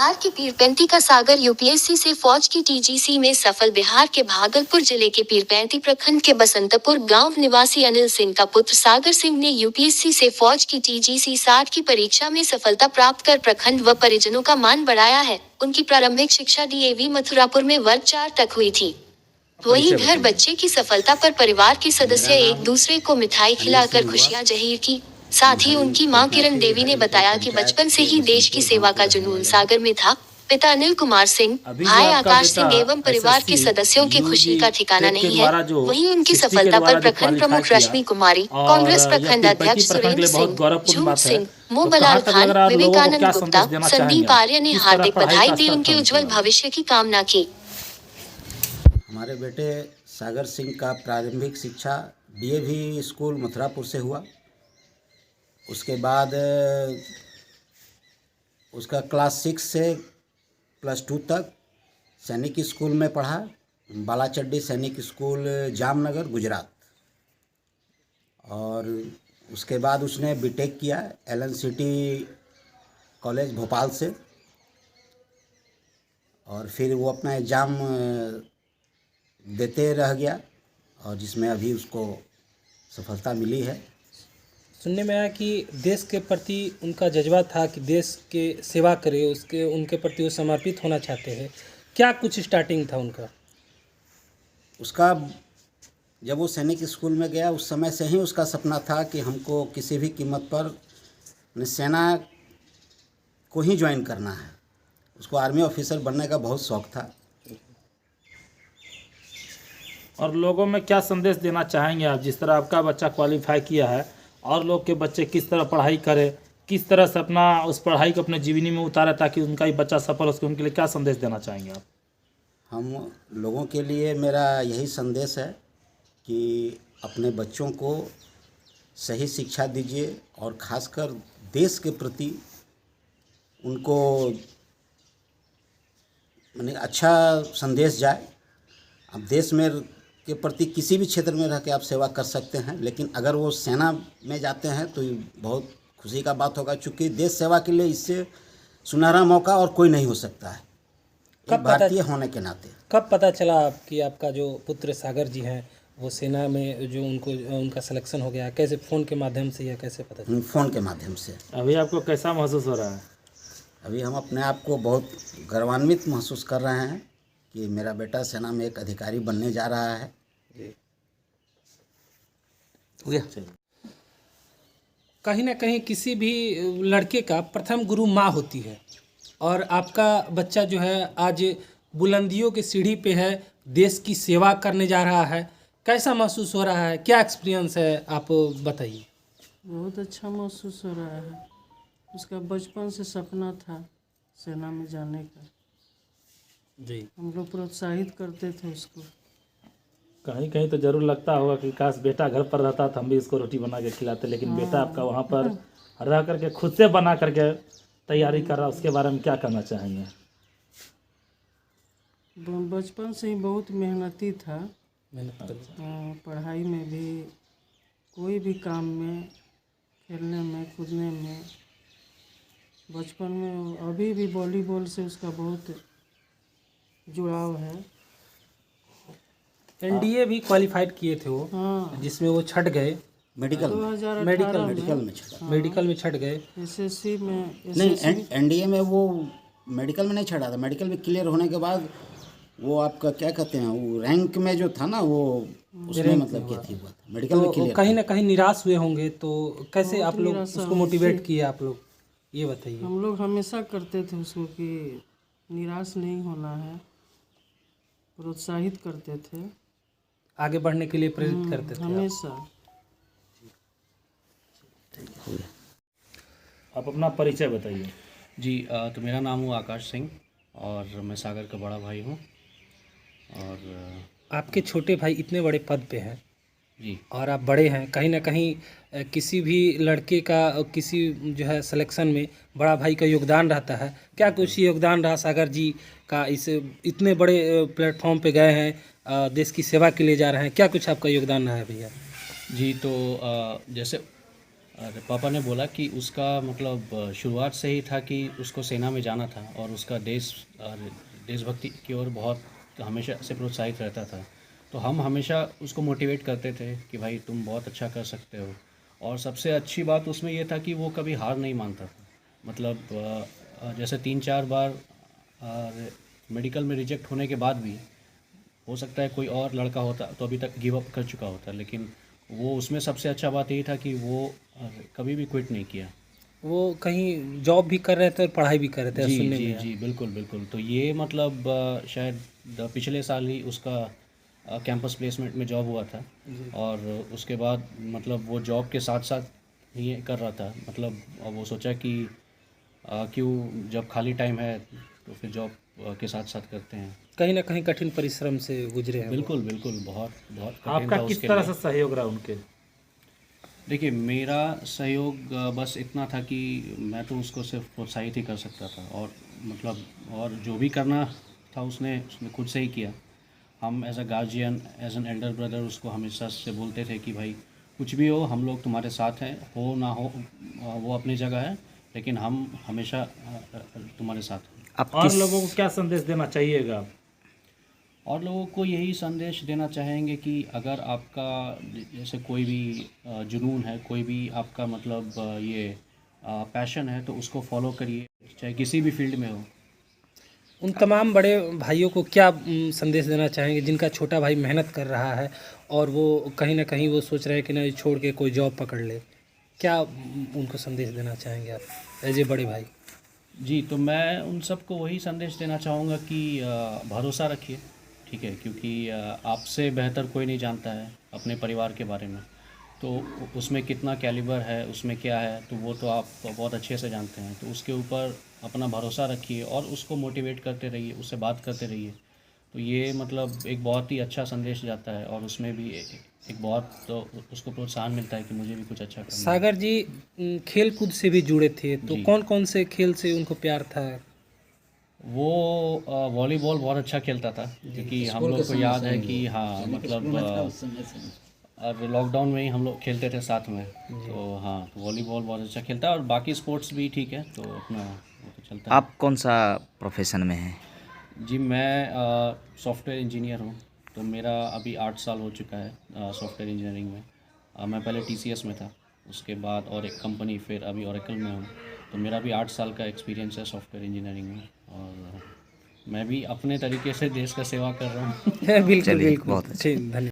बिहार के पीरपैंती का सागर यूपीएससी से फौज की टीजीसी में सफल। बिहार के भागलपुर जिले के पीरपैंती प्रखंड के बसंतपुर गांव निवासी अनिल सिंह का पुत्र सागर सिंह ने यूपीएससी से फौज की टीजीसी 60 की परीक्षा में सफलता प्राप्त कर प्रखंड व परिजनों का मान बढ़ाया है। उनकी प्रारंभिक शिक्षा डीएवी मथुरापुर में वर्ग 4 तक हुई थी। वहीं घर बच्चे की सफलता पर परिवार के सदस्य एक दूसरे को मिठाई खिलाकर खुशियां जाहिर की। साथ ही उनकी मां किरण देवी ने बताया कि बचपन से ही देश की सेवा का जुनून सागर में था। पिता अनिल कुमार सिंह, भाई आकाश सिंह एवं परिवार के सदस्यों की खुशी का ठिकाना नहीं है। वहीं उनकी सफलता पर प्रखंड प्रमुख रश्मि कुमारी, कांग्रेस प्रखंड अध्यक्ष सुरेंद्र सिंह, झूम सिंह, मोहनलाल खान, विवेकानंद गुप्ता, संदीप आर्य ने हार्दिक बधाई दी, उनके उज्जवल भविष्य की कामना की। हमारे बेटे सागर सिंह का प्रारंभिक शिक्षा डीएवी स्कूल मथुरापुर से हुआ। उसके बाद उसका क्लास 6 से +2 तक सैनिक स्कूल में पढ़ा, बालाचड्डी सैनिक स्कूल जामनगर गुजरात। और उसके बाद उसने बीटेक किया LNCT कॉलेज भोपाल से। और फिर वो अपना एग्ज़ाम देते रह गया और जिसमें अभी उसको सफलता मिली है। सुनने में आया कि देश के प्रति उनका जज्बा था कि देश के सेवा करे, उनके प्रति वो समर्पित होना चाहते हैं। क्या कुछ स्टार्टिंग था उनका? उसका जब वो सैनिक स्कूल में गया उस समय से ही उसका सपना था कि हमको किसी भी कीमत पर सेना को ही ज्वाइन करना है। उसको आर्मी ऑफिसर बनने का बहुत शौक़ था। और लोगों में क्या संदेश देना चाहेंगे आप, जिस तरह आपका बच्चा क्वालिफाई किया है और लोग के बच्चे किस तरह पढ़ाई करें, किस तरह से अपना उस पढ़ाई को अपने जीवनी में उतारे ताकि उनका ही बच्चा सफल हो सके, उनके लिए क्या संदेश देना चाहेंगे आप? हम लोगों के लिए मेरा यही संदेश है कि अपने बच्चों को सही शिक्षा दीजिए और ख़ासकर देश के प्रति उनको माने अच्छा संदेश जाए। अब देश में के प्रति किसी भी क्षेत्र में रह के आप सेवा कर सकते हैं, लेकिन अगर वो सेना में जाते हैं तो ये बहुत खुशी का बात होगा, क्योंकि देश सेवा के लिए इससे सुनहरा मौका और कोई नहीं हो सकता है एक भारतीय होने के नाते। कब पता चला कि आपका जो पुत्र सागर जी हैं वो सेना में जो उनका सिलेक्शन हो गया? कैसे, फ़ोन के माध्यम से या कैसे पता चला? फ़ोन के माध्यम से। अभी आपको कैसा महसूस हो रहा है? अभी हम अपने आप को बहुत गौरवान्वित महसूस कर रहे हैं कि मेरा बेटा सेना में एक अधिकारी बनने जा रहा है। कहीं ना कहीं किसी भी लड़के का प्रथम गुरु माँ होती है और आपका बच्चा जो है आज बुलंदियों की सीढ़ी पे है, देश की सेवा करने जा रहा है। कैसा महसूस हो रहा है, क्या एक्सपीरियंस है, आप बताइए। बहुत अच्छा महसूस हो रहा है। उसका बचपन से सपना था सेना में जाने का जी। हम लोग प्रोत्साहित करते थे उसको। कहीं कहीं तो ज़रूर लगता होगा कि काश बेटा घर पर रहता तो हम भी इसको रोटी बना के खिलाते, लेकिन बेटा आपका वहाँ पर रह करके खुद से बना करके तैयारी कर रहा, उसके बारे में क्या कहना चाहेंगे? बचपन से ही बहुत मेहनती था। मेहनत पढ़ाई में भी, कोई भी काम में, खेलने में, कूदने में। बचपन में अभी भी वॉलीबॉल से उसका बहुत जुड़ाव है। एनडीए भी क्वालिफाइड किए थे वो। हाँ, जिसमें वो छट गए मेडिकल में 2018 में छड़ा। मेडिकल में छट गए। एसएससी में नहीं, एनडीए में वो मेडिकल में नहीं छड़ा था। मेडिकल में क्लियर होने के बाद वो आपका क्या कहते हैं, वो रैंक में जो था ना वो उसमें मतलब क्या थी हुआ था, मेडिकल में क्लियर। कहीं ना कहीं निराश हुए होंगे, तो कैसे आप लोग उसको मोटिवेट किए? आप लोग ये बताइए। हम लोग हमेशा करते थे उसको कि निराश नहीं होना है, प्रोत्साहित करते थे, आगे बढ़ने के लिए प्रेरित करते थे हमेशा। आप अपना परिचय बताइए। जी, तो मेरा नाम हुआ आकाश सिंह और मैं सागर का बड़ा भाई हूँ। और आपके छोटे भाई इतने बड़े पद पे हैं जी, और आप बड़े हैं, कहीं ना कहीं किसी भी लड़के का किसी जो है सिलेक्शन में बड़ा भाई का योगदान रहता है। क्या कुछ योगदान रहा सागर जी का? इस इतने बड़े प्लेटफॉर्म पे गए हैं, देश की सेवा के लिए जा रहे हैं, क्या कुछ आपका योगदान रहा है भैया? जी, तो जैसे और पापा ने बोला कि उसका मतलब शुरुआत से ही था कि उसको सेना में जाना था और उसका देशभक्ति की ओर बहुत हमेशा से प्रोत्साहित रहता था। तो हम हमेशा उसको मोटिवेट करते थे कि भाई तुम बहुत अच्छा कर सकते हो। और सबसे अच्छी बात उसमें ये था कि वो कभी हार नहीं मानता था। मतलब जैसे 3-4 बार मेडिकल में रिजेक्ट होने के बाद भी हो सकता है कोई और लड़का होता तो अभी तक गिव अप कर चुका होता, लेकिन वो उसमें सबसे अच्छा बात यही था कि वो कभी भी क्विट नहीं किया। वो कहीं जॉब भी कर रहे थे और पढ़ाई भी कर रहे थे, जी सुनने जी में आया। जी, बिल्कुल बिल्कुल। तो ये मतलब शायद पिछले साल ही उसका कैंपस प्लेसमेंट में जॉब हुआ था और उसके बाद मतलब वो जॉब के साथ साथ ये कर रहा था। मतलब वो सोचा कि क्यों जब खाली टाइम है तो फिर जॉब के साथ साथ करते हैं। कहीं ना कहीं कठिन परिश्रम से गुजरे हैं वो। बिल्कुल बिल्कुल, बहुत बहुत कठिन आपका था किस उसके तरह लिए। से सहयोग रहा उनके? देखिए मेरा सहयोग बस इतना था कि मैं तो उसको सिर्फ प्रोत्साहित ही कर सकता था और मतलब और जो भी करना था उसने खुद से ही किया। हम as a guardian, as an elder brother उसको हमेशा से बोलते थे कि भाई कुछ भी हो हम लोग तुम्हारे साथ हैं, हो ना हो वो अपनी जगह है, लेकिन हम हमेशा तुम्हारे साथ हैं। और लोगों को क्या संदेश देना चाहिएगा आप? और लोगों को यही संदेश देना चाहेंगे कि अगर आपका जैसे कोई भी जुनून है, कोई भी आपका मतलब ये पैशन है तो उसको फॉलो करिए, चाहे किसी भी फील्ड में हो। उन तमाम बड़े भाइयों को क्या संदेश देना चाहेंगे जिनका छोटा भाई मेहनत कर रहा है और वो कहीं ना कहीं वो सोच रहे हैं कि नहीं छोड़ के कोई जॉब पकड़ ले? क्या उनको संदेश देना चाहेंगे आप एज ए बड़े भाई? जी, तो मैं उन सबको वही संदेश देना चाहूँगा कि भरोसा रखिए, ठीक है, क्योंकि आपसे बेहतर कोई नहीं जानता है अपने परिवार के बारे में। तो उसमें कितना कैलिबर है, उसमें क्या है, तो वो तो आप बहुत अच्छे से जानते हैं। तो उसके ऊपर अपना भरोसा रखिए और उसको मोटिवेट करते रहिए, उससे बात करते रहिए। तो ये मतलब एक बहुत ही अच्छा संदेश जाता है और उसमें भी एक बहुत तो उसको प्रोत्साहन मिलता है कि मुझे भी कुछ अच्छा करना है। सागर जी खेल कूद से भी जुड़े थे, तो जी। कौन कौन से खेल से उनको प्यार था? वो वॉलीबॉल बहुत अच्छा खेलता था, क्योंकि हम लोग को याद है कि हाँ मतलब और लॉकडाउन में ही हम लोग खेलते थे साथ में। तो हाँ, तो वॉलीबॉल बहुत अच्छा खेलता है और बाकी स्पोर्ट्स भी ठीक है, तो अपना वो तो चलता है। आप कौन सा प्रोफेशन में हैं? जी मैं सॉफ्टवेयर इंजीनियर हूँ। तो मेरा अभी 8 साल हो चुका है सॉफ्टवेयर इंजीनियरिंग में। मैं पहले TCS में था, उसके बाद और एक कंपनी, फिर अभी ओरेकल में हूँ। तो मेरा भी 8 साल का एक्सपीरियंस है सॉफ्टवेयर इंजीनियरिंग में और मैं भी अपने तरीके से देश का सेवा कर रहा हूँ। बिल्कुल चलिए, बिल्कुल, बहुत अच्छा। ठीक, धन्यवाद।